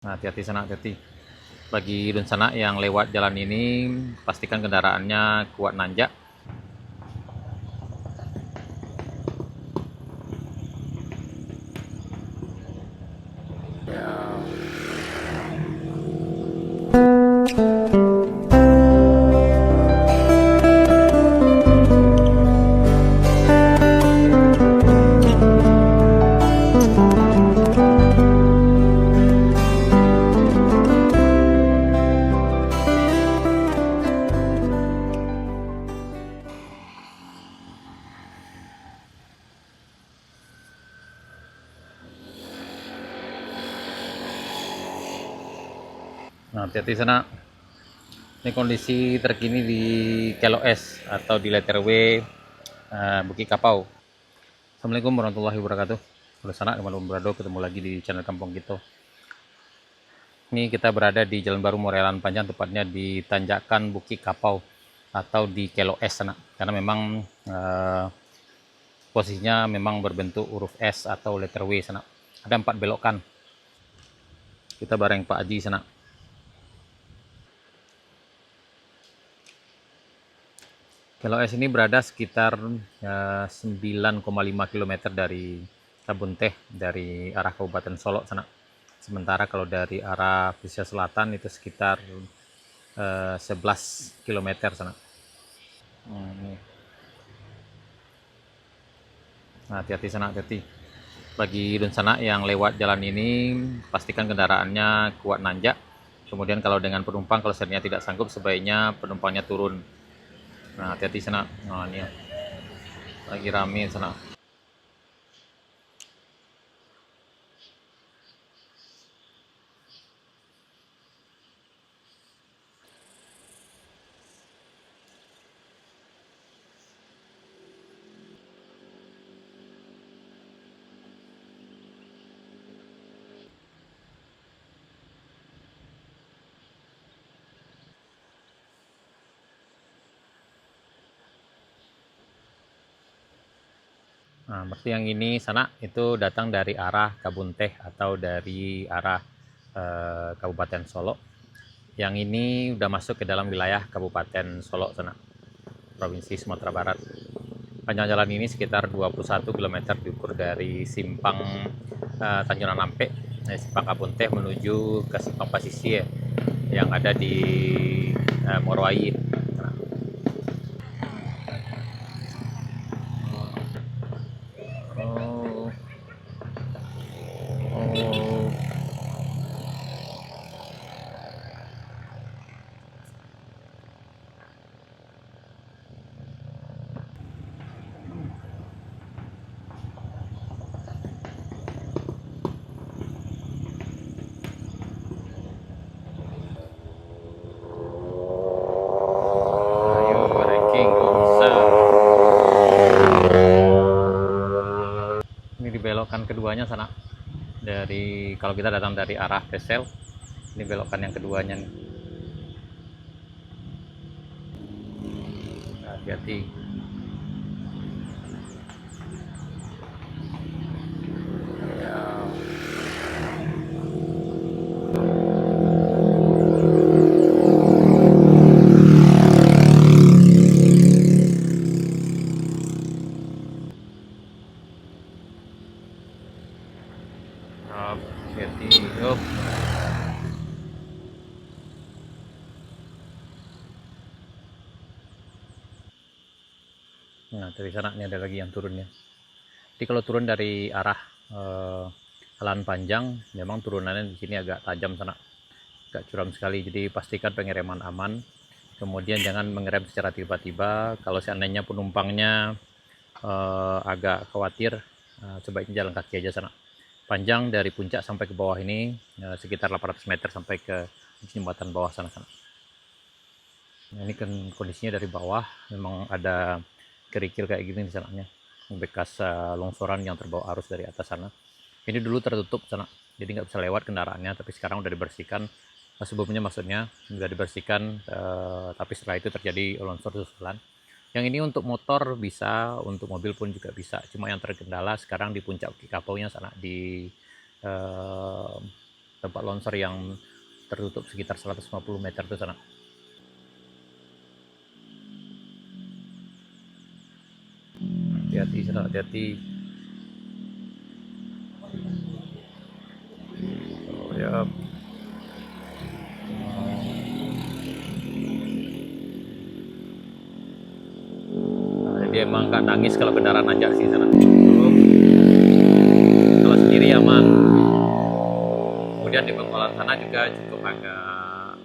Nah, hati-hati sana, hati-hati. Bagi dun sana yang lewat jalan ini, pastikan kendaraannya kuat nanjak. Nah, hati-hati sana. Ini kondisi terkini di Kelo S atau di letter W, Bukit Kapau. Assalamualaikum warahmatullahi wabarakatuh. Udah sana, teman-teman berado, ketemu lagi di channel Kampung Kita. Ini kita berada di Jalan Baru Morelan Panjang, tepatnya di tanjakan Bukit Kapau atau di Kelo S sana. Karena memang posisinya memang berbentuk huruf S atau letter W sana. Ada 4 belokan. Kita bareng Pak Haji sana. Kelo S ini berada sekitar 9,5 km dari Kebun Teh dari arah Kabupaten Solok sana. Sementara kalau dari arah Pesisir Selatan itu sekitar 11 km sana. Nah, hati-hati sana, hati-hati. Bagi dun sana yang lewat jalan ini, pastikan kendaraannya kuat nanjak. Kemudian kalau dengan penumpang, kalau seandainya tidak sanggup, sebaiknya penumpangnya turun. Nah, hati-hati sana. Nah, ini ya. Lagi rame sana. Nah, berarti yang ini sana itu datang dari arah Kebun Teh atau dari arah Kabupaten Solok. Yang ini udah masuk ke dalam wilayah Kabupaten Solok sana, Provinsi Sumatera Barat. Panjang jalan ini sekitar 21 km diukur dari simpang Tanjung Nampe, simpang Kebun Teh menuju ke simpang Pasisir yang ada di Morowai. Oh, oh. Ayo ranking bisa. Ini dibelokkan keduanya sana. Dari kalau kita datang dari arah Pesel, ini belokan yang keduanya nih. Hati-hati. Hati-hati. Up. Nah, dari sana ini ada lagi yang turunnya. Jadi kalau turun dari arah eh, Jalan Panjang, memang turunannya di sini agak tajam sana, agak curam sekali. Jadi pastikan pengereman aman. Kemudian jangan mengerem secara tiba-tiba. Kalau seandainya penumpangnya agak khawatir, sebaiknya jalan kaki aja sana. Panjang dari puncak sampai ke bawah ini sekitar 800 meter sampai ke jembatan bawah sana-sana. Nah, ini kan kondisinya dari bawah memang ada kerikil kayak gini di sananya, bekas longsoran yang terbawa arus dari atas sana. Ini dulu tertutup sana, jadi nggak bisa lewat kendaraannya, tapi sekarang udah dibersihkan. Sebelumnya maksudnya udah dibersihkan, tapi setelah itu terjadi longsor susulan. Yang ini untuk motor bisa, untuk mobil pun juga bisa. Cuma yang terkendala sekarang di puncak Kapaunya sana, di eh, tempat longsor yang tertutup sekitar 150 meter itu sana. Hati-hati sana, hati-hati. Oh, ya. Nah, dia emang nggak nangis kalau kendaraan nanjak sih sana. Kalau sendiri aman. Kemudian di pengolahan sana juga cukup agak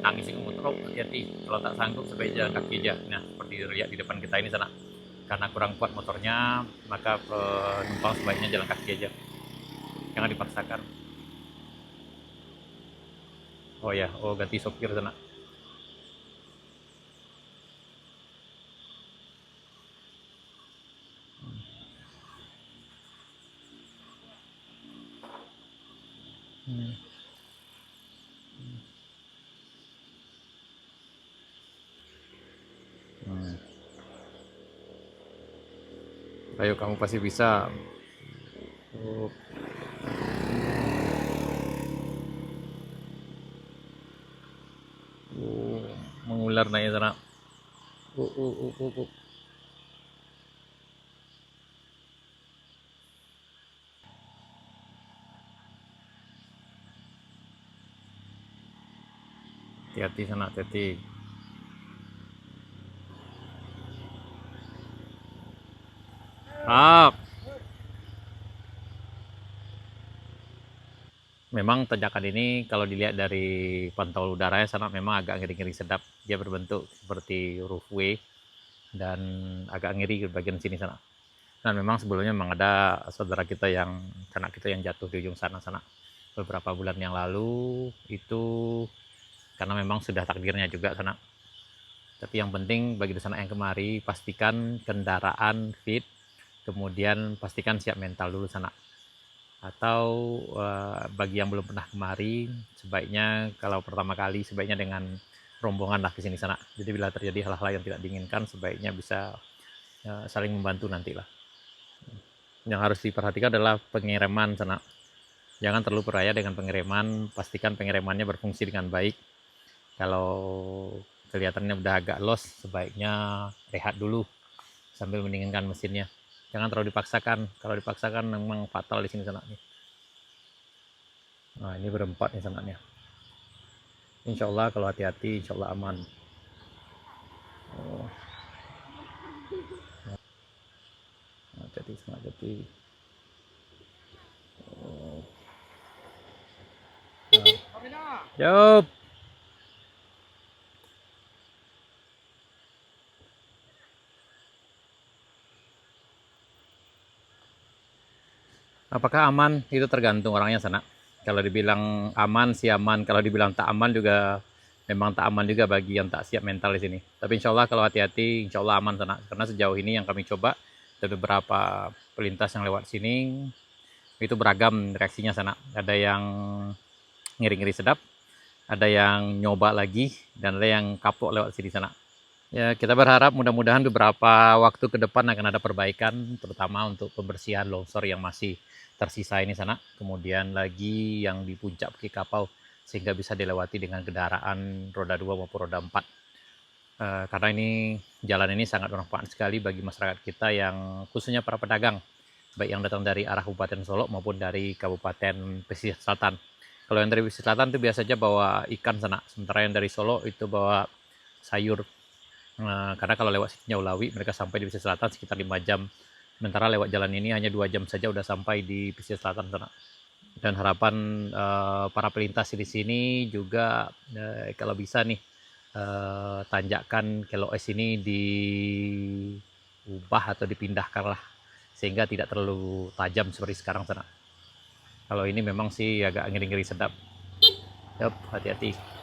nangis itu motor, hati-hati. Kalau tak sanggup sebaiknya jalan kaki aja. Nah, seperti lihat di depan kita ini sana. Karena kurang kuat motornya, maka penumpang sebaiknya jalan kaki aja. Jangan dipaksakan. Oh ya, oh ganti sopir sana. Hmm. Hmm. Ayo kamu pasti bisa. Oh, oh, mengular naik sana. Oh. Hati-hati sana, hati-hati. Ah, memang tanjakan ini kalau dilihat dari pantau udaranya sana memang agak ngeri-ngeri sedap. Dia berbentuk seperti huruf W dan agak ngeri di bagian sini sana. Dan memang sebelumnya memang ada saudara kita yang sanak kita yang jatuh di ujung sana beberapa bulan yang lalu itu karena memang sudah takdirnya juga sana. Tapi yang penting bagi sana yang kemari pastikan kendaraan fit, kemudian pastikan siap mental dulu sana. Atau bagi yang belum pernah kemari sebaiknya kalau pertama kali sebaiknya dengan rombongan lah ke sini sana. Jadi bila terjadi hal-hal yang tidak diinginkan sebaiknya bisa saling membantu nantilah. Yang harus diperhatikan adalah pengereman sana. Jangan terlalu percaya dengan pengereman, pastikan pengeremannya berfungsi dengan baik. Kalau kelihatannya udah agak los, sebaiknya rehat dulu sambil mendinginkan mesinnya. Jangan terlalu dipaksakan. Kalau dipaksakan memang fatal di sini sana nih. Nah, ini berempat nih sananya. Insya Allah kalau hati-hati, insya Allah aman. Oh, hati-hati, sangat hati. Oh. Nah. Yup. Apakah aman? Itu tergantung orangnya sana. Kalau dibilang aman sih aman, kalau dibilang tak aman juga memang tak aman juga bagi yang tak siap mental di sini. Tapi insya Allah kalau hati-hati, insya Allah aman sana. Karena sejauh ini yang kami coba, ada beberapa pelintas yang lewat sini, itu beragam reaksinya sana. Ada yang ngiri-ngiri sedap, ada yang nyoba lagi, dan ada yang kapok lewat sini sana. Ya, kita berharap mudah-mudahan beberapa waktu ke depan akan ada perbaikan, terutama untuk pembersihan longsor yang masih tersisa ini sana. Kemudian lagi yang di puncak Bukit Kapau, sehingga bisa dilewati dengan kendaraan roda 2 maupun roda 4. Karena ini jalan ini sangat bermanfaat sekali bagi masyarakat kita yang khususnya para pedagang, baik yang datang dari arah Kabupaten Solok maupun dari Kabupaten Pesisir Selatan. Kalau yang dari Pesisir Selatan itu biasanya bawa ikan sana, sementara yang dari Solo itu bawa sayur. Karena kalau lewat Sitinjau Lawi mereka sampai di pesisir selatan sekitar 5 jam. Sementara lewat jalan ini hanya 2 jam saja udah sampai di pesisir selatan sana. Dan harapan para pelintas di sini juga kalau bisa nih tanjakan Keloes ini diubah atau dipindahkan lah sehingga tidak terlalu tajam seperti sekarang sana. Kalau ini memang sih agak ngeri-ngeri sedap. Yap, hati-hati.